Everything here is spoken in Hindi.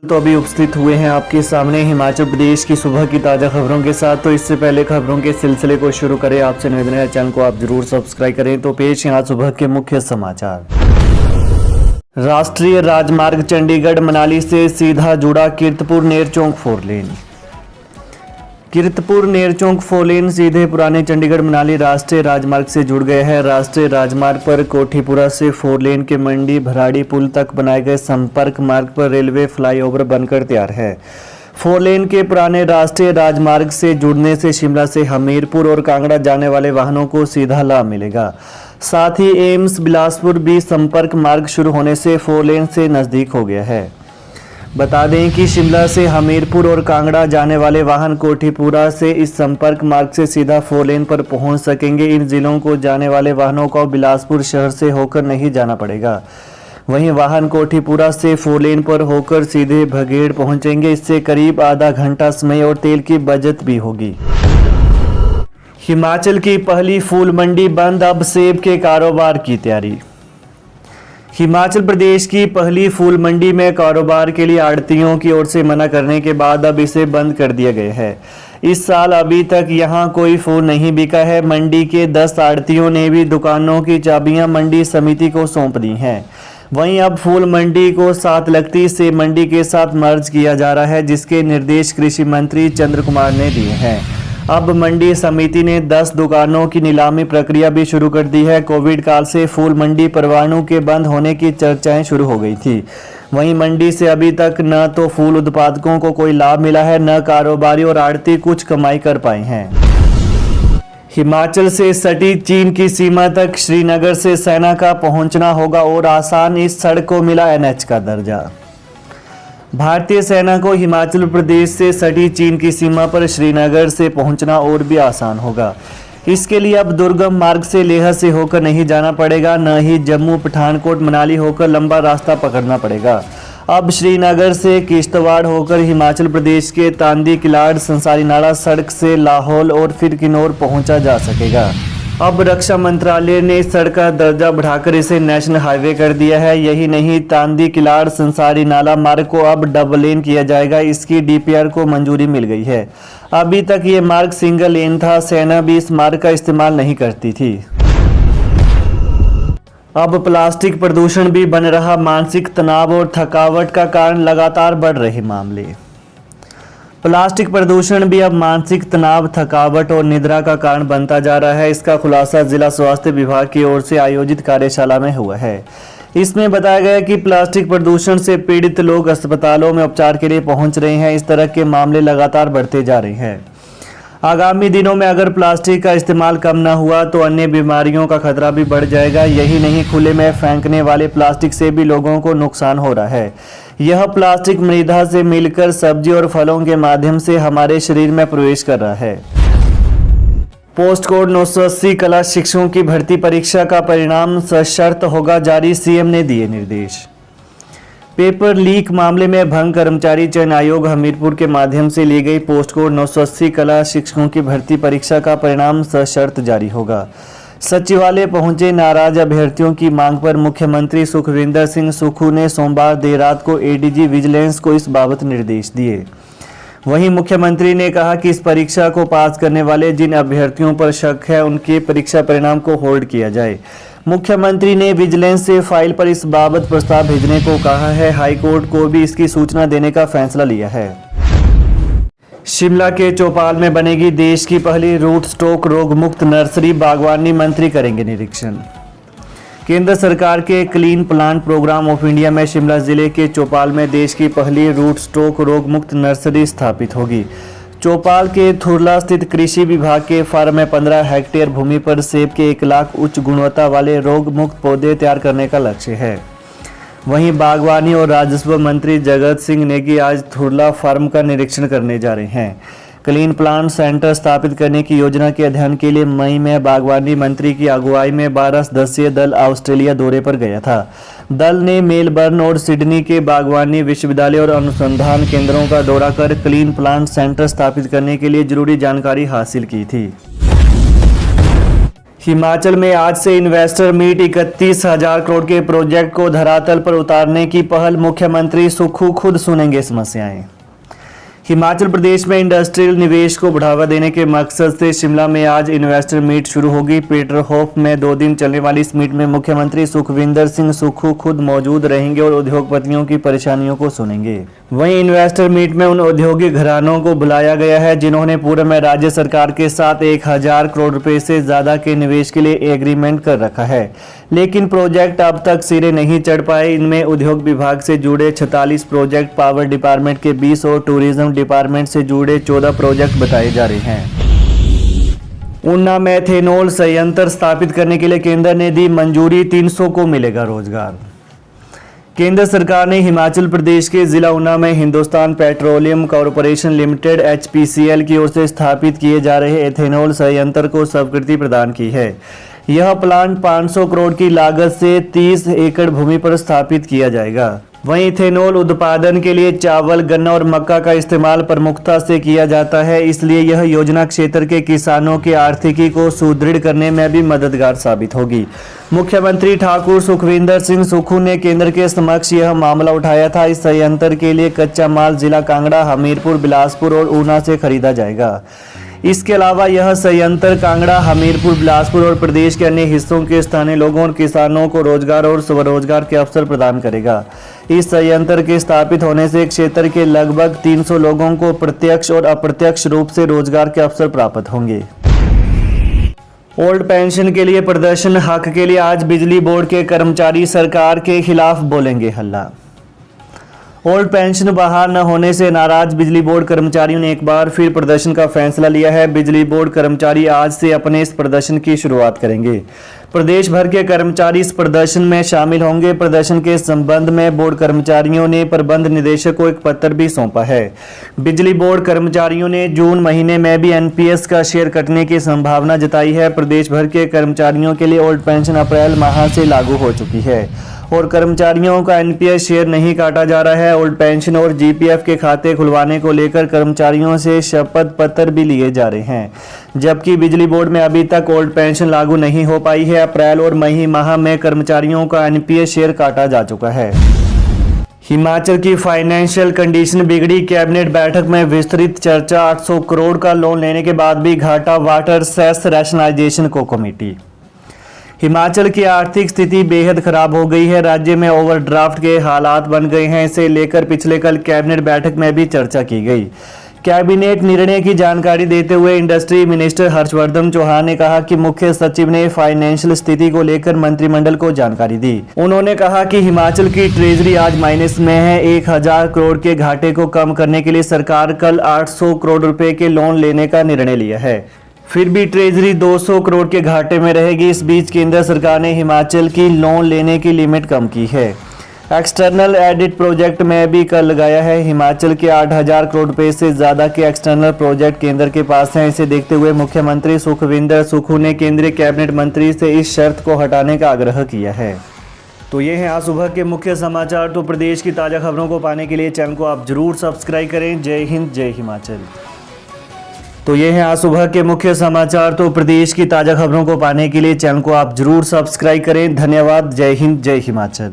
तो अभी उपस्थित हुए हैं आपके सामने हिमाचल प्रदेश की सुबह की ताज़ा खबरों के साथ। तो इससे पहले खबरों के सिलसिले को शुरू करें, आपसे निवेदन है चैनल को आप जरूर सब्सक्राइब करें। तो पेश यहाँ सुबह के मुख्य समाचार। राष्ट्रीय राजमार्ग चंडीगढ़ मनाली से सीधा जुड़ा कीरतपुर नेरचौक 4 लेन। कीरतपुर नेरचौक 4 लेन सीधे पुराने चंडीगढ़ मनाली राष्ट्रीय राजमार्ग से जुड़ गए हैं। राष्ट्रीय राजमार्ग पर कोठीपुरा से 4 लेन के मंडी भराड़ी पुल तक बनाए गए संपर्क मार्ग पर रेलवे फ्लाईओवर बनकर तैयार है। 4 लेन के पुराने राष्ट्रीय राजमार्ग से जुड़ने से शिमला से हमीरपुर और कांगड़ा जाने वाले वाहनों को सीधा लाभ मिलेगा। साथ ही एम्स बिलासपुर भी संपर्क मार्ग शुरू होने से 4 लेन से नज़दीक हो गया है। बता दें कि शिमला से हमीरपुर और कांगड़ा जाने वाले वाहन कोठीपुरा से इस संपर्क मार्ग से सीधा 4 लेन पर पहुंच सकेंगे। इन जिलों को जाने वाले वाहनों को बिलासपुर शहर से होकर नहीं जाना पड़ेगा। वहीं वाहन कोठीपुरा से 4 लेन पर होकर सीधे भगेड़ पहुंचेंगे। इससे करीब आधा घंटा समय और तेल की बचत भी होगी। हिमाचल की पहली फूल मंडी बंद, अब सेब के कारोबार की तैयारी। हिमाचल प्रदेश की पहली फूल मंडी में कारोबार के लिए आड़तियों की ओर से मना करने के बाद अब इसे बंद कर दिया गया है। इस साल अभी तक यहां कोई फूल नहीं बिका है। मंडी के 10 आड़तियों ने भी दुकानों की चाबियां मंडी समिति को सौंप दी हैं। वहीं अब फूल मंडी को साथ लगती सेब मंडी के साथ मर्ज किया जा रहा है, जिसके निर्देश कृषि मंत्री चंद्र कुमार ने दिए हैं। अब मंडी समिति ने 10 दुकानों की नीलामी प्रक्रिया भी शुरू कर दी है। कोविड काल से फूल मंडी परवाणु के बंद होने की चर्चाएं शुरू हो गई थी। वहीं मंडी से अभी तक न तो फूल उत्पादकों को कोई लाभ मिला है, न कारोबारी और आड़ती कुछ कमाई कर पाए हैं। हिमाचल से सटी चीन की सीमा तक श्रीनगर से सेना का पहुंचना होगा और आसान, इस सड़क को मिला NH का दर्जा। भारतीय सेना को हिमाचल प्रदेश से सटी चीन की सीमा पर श्रीनगर से पहुंचना और भी आसान होगा। इसके लिए अब दुर्गम मार्ग से लेह से होकर नहीं जाना पड़ेगा, न ही जम्मू पठानकोट मनाली होकर लंबा रास्ता पकड़ना पड़ेगा। अब श्रीनगर से किश्तवाड़ होकर हिमाचल प्रदेश के तांदी किलाड़ संसारी नाला सड़क से लाहौल और फिर किन्नौर पहुंचा जा सकेगा। अब रक्षा मंत्रालय ने इस सड़क का दर्जा बढ़ाकर इसे नेशनल हाईवे कर दिया है। यही नहीं, तांदी किलाड़ संसारी नाला मार्ग को अब डबल लेन किया जाएगा। इसकी DPR को मंजूरी मिल गई है। अभी तक ये मार्ग सिंगल लेन था। सेना भी इस मार्ग का इस्तेमाल नहीं करती थी। अब प्लास्टिक प्रदूषण भी बन रहा मानसिक तनाव और थकावट का कारण, लगातार बढ़ रहे मामले। प्लास्टिक प्रदूषण भी अब मानसिक तनाव, थकावट और निद्रा का कारण बनता जा रहा है। इसका खुलासा जिला स्वास्थ्य विभाग की ओर से आयोजित कार्यशाला में हुआ है। इसमें बताया गया कि प्लास्टिक प्रदूषण से पीड़ित लोग अस्पतालों में उपचार के लिए पहुंच रहे हैं। इस तरह के मामले लगातार बढ़ते जा रहे हैं। आगामी दिनों में अगर प्लास्टिक का इस्तेमाल कम न हुआ तो अन्य बीमारियों का खतरा भी बढ़ जाएगा। यही नहीं, खुले में फेंकने वाले प्लास्टिक से भी लोगों को नुकसान हो रहा है। यह प्लास्टिक मृदा से मिलकर सब्जी और फलों के माध्यम से हमारे शरीर में प्रवेश कर रहा है। पोस्ट कोड 980 कला शिक्षकों की भर्ती परीक्षा का परिणाम सशर्त होगा जारी, CM ने दिए निर्देश। पेपर लीक मामले में भंग कर्मचारी चयन आयोग हमीरपुर के माध्यम से ली गई पोस्ट कोड 980 कला शिक्षकों की भर्ती परीक्षा का परिणाम सशर्त जारी होगा। सचिवालय पहुंचे नाराज अभ्यर्थियों की मांग पर मुख्यमंत्री सुखविंदर सिंह सुक्खू ने सोमवार देर रात को ADG विजिलेंस को इस बाबत निर्देश दिए। वहीं मुख्यमंत्री ने कहा कि इस परीक्षा को पास करने वाले जिन अभ्यर्थियों पर शक है उनके परीक्षा परिणाम को होल्ड किया जाए। मुख्यमंत्री ने विजिलेंस से फाइल पर इस बाबत प्रस्ताव भेजने को कहा है। हाईकोर्ट को भी इसकी सूचना देने का फैसला लिया है। शिमला के चौपाल में बनेगी देश की पहली रूट स्टॉक रोग मुक्त नर्सरी, बागवानी मंत्री करेंगे निरीक्षण। केंद्र सरकार के clean plant program of India में शिमला जिले के चौपाल में देश की पहली रूट स्टॉक रोग मुक्त नर्सरी स्थापित होगी। चौपाल के थुरला स्थित कृषि विभाग के फार्म में 15 हेक्टेयर भूमि पर सेब के 1 लाख उच्च गुणवत्ता वाले रोग मुक्त पौधे तैयार करने का लक्ष्य है। वहीं बागवानी और राजस्व मंत्री जगत सिंह नेगी आज थुरला फार्म का निरीक्षण करने जा रहे हैं। क्लीन प्लांट सेंटर स्थापित करने की योजना के अध्ययन के लिए मई में बागवानी मंत्री की अगुवाई में 12 सदस्यीय दल ऑस्ट्रेलिया दौरे पर गया था। दल ने मेलबर्न और सिडनी के बागवानी विश्वविद्यालय और अनुसंधान केंद्रों का दौरा कर क्लीन प्लांट सेंटर स्थापित करने के लिए जरूरी जानकारी हासिल की थी। हिमाचल में आज से इन्वेस्टर मीट 31,000 करोड़ के प्रोजेक्ट को धरातल पर उतारने की पहल, मुख्यमंत्री सुक्खू खुद सुनेंगे समस्याएं। हिमाचल प्रदेश में इंडस्ट्रियल निवेश को बढ़ावा देने के मकसद से शिमला में आज इन्वेस्टर मीट शुरू होगी। पीटरहोफ में 2 दिन चलने वाली इस मीट में मुख्यमंत्री सुखविंदर सिंह सुक्खू खुद मौजूद रहेंगे और उद्योगपतियों की परेशानियों को सुनेंगे। वहीं इन्वेस्टर मीट में उन औद्योगिक घरानों को बुलाया गया है जिन्होंने पूर्व में राज्य सरकार के साथ 1,000 करोड़ रुपए से ज्यादा के निवेश के लिए एग्रीमेंट कर रखा है, लेकिन प्रोजेक्ट अब तक सिरे नहीं चढ़ पाए। इनमें उद्योग विभाग से जुड़े 46 प्रोजेक्ट, पावर डिपार्टमेंट के 20 और टूरिज्म डिपार्टमेंट से जुड़े 14 प्रोजेक्ट बताए जा रहे हैं। ऊना में एथेनॉल संयंत्र स्थापित करने के लिए केंद्र ने दी मंजूरी, 300 को मिलेगा रोजगार। केंद्र सरकार ने हिमाचल प्रदेश के जिला ऊना में Hindustan petroleum corporation limited HPCL की ओर से स्थापित किए जा रहे एथेनॉल संयंत्र को स्वीकृति प्रदान की है। यह प्लांट 500 करोड़ की लागत से 30 एकड़ भूमि पर स्थापित किया जाएगा। वहीं इथेनॉल उत्पादन के लिए चावल, गन्ना और मक्का का इस्तेमाल प्रमुखता से किया जाता है, इसलिए यह योजना क्षेत्र के किसानों की आर्थिकी को सुदृढ़ करने में भी मददगार साबित होगी। मुख्यमंत्री ठाकुर सुखविंदर सिंह सुक्खू ने केंद्र के समक्ष यह मामला उठाया था। इस संयंत्र के लिए कच्चा माल जिला कांगड़ा, हमीरपुर, बिलासपुर और ऊना से खरीदा जाएगा। इसके अलावा यह संयंत्र कांगड़ा, हमीरपुर, बिलासपुर और प्रदेश के अन्य हिस्सों के स्थानीय लोगों और किसानों को रोजगार और स्वरोजगार के अवसर प्रदान करेगा। इस संयंत्र के स्थापित होने से क्षेत्र के लगभग 300 लोगों को प्रत्यक्ष और अप्रत्यक्ष रूप से रोजगार के अवसर प्राप्त होंगे। ओल्ड पेंशन के लिए प्रदर्शन, हक के लिए आज बिजली बोर्ड के कर्मचारी सरकार के खिलाफ बोलेंगे हल्ला। ओल्ड पेंशन बहाल न होने से नाराज बिजली बोर्ड कर्मचारियों ने एक बार फिर प्रदर्शन का फैसला लिया है। बिजली बोर्ड कर्मचारी आज से अपने इस प्रदर्शन की शुरुआत करेंगे। प्रदेश भर के कर्मचारी इस प्रदर्शन में शामिल होंगे। प्रदर्शन के संबंध में बोर्ड कर्मचारियों ने प्रबंध निदेशक को एक पत्र भी सौंपा है। बिजली बोर्ड कर्मचारियों ने जून महीने में भी NPS का शेयर कटने की संभावना जताई है। प्रदेश भर के कर्मचारियों के लिए ओल्ड पेंशन अप्रैल माह से लागू हो चुकी है और कर्मचारियों का NPS शेयर नहीं काटा जा रहा है। ओल्ड पेंशन और GPF के खाते खुलवाने को लेकर कर्मचारियों से शपथ पत्र भी लिए जा रहे हैं, जबकि बिजली बोर्ड में अभी तक ओल्ड पेंशन लागू नहीं हो पाई है। अप्रैल और मई माह में कर्मचारियों का NPS शेयर काटा जा चुका है। हिमाचल की फाइनेंशियल कंडीशन बिगड़ी, कैबिनेट बैठक में विस्तृत चर्चा। 800 करोड़ का लोन लेने के बाद भी घाटा, वाटर सेस रैशनलाइजेशन को कमेटी। हिमाचल की आर्थिक स्थिति बेहद खराब हो गई है। राज्य में ओवरड्राफ्ट के हालात बन गए हैं। इसे लेकर पिछले कल कैबिनेट बैठक में भी चर्चा की गई। कैबिनेट निर्णय की जानकारी देते हुए इंडस्ट्री मिनिस्टर हर्षवर्धन चौहान ने कहा कि मुख्य सचिव ने फाइनेंशियल स्थिति को लेकर मंत्रिमंडल को जानकारी दी। उन्होंने कहा कि हिमाचल की ट्रेजरी आज माइनस में है। 1,000 करोड़ के घाटे को कम करने के लिए सरकार कल 800 करोड़ रुपए के लोन लेने का निर्णय लिया है। फिर भी ट्रेजरी 200 करोड़ के घाटे में रहेगी। इस बीच केंद्र सरकार ने हिमाचल की लोन लेने की लिमिट कम की है। एक्सटर्नल एडिट प्रोजेक्ट में भी कल लगाया है। हिमाचल के 8,000 करोड़ रुपए से ज्यादा के एक्सटर्नल प्रोजेक्ट केंद्र के पास हैं। इसे देखते हुए मुख्यमंत्री सुखविंदर सुक्खू ने केंद्रीय कैबिनेट मंत्री से इस शर्त को हटाने का आग्रह किया है। तो ये हैं आज सुबह के मुख्य समाचार। तो प्रदेश की ताज़ा खबरों को पाने के लिए चैनल को आप जरूर सब्सक्राइब करें। जय हिंद, जय हिमाचल। तो ये हैं आज सुबह के मुख्य समाचार। तो प्रदेश की ताज़ा खबरों को पाने के लिए चैनल को आप जरूर सब्सक्राइब करें। धन्यवाद। जय हिंद, जय हिमाचल।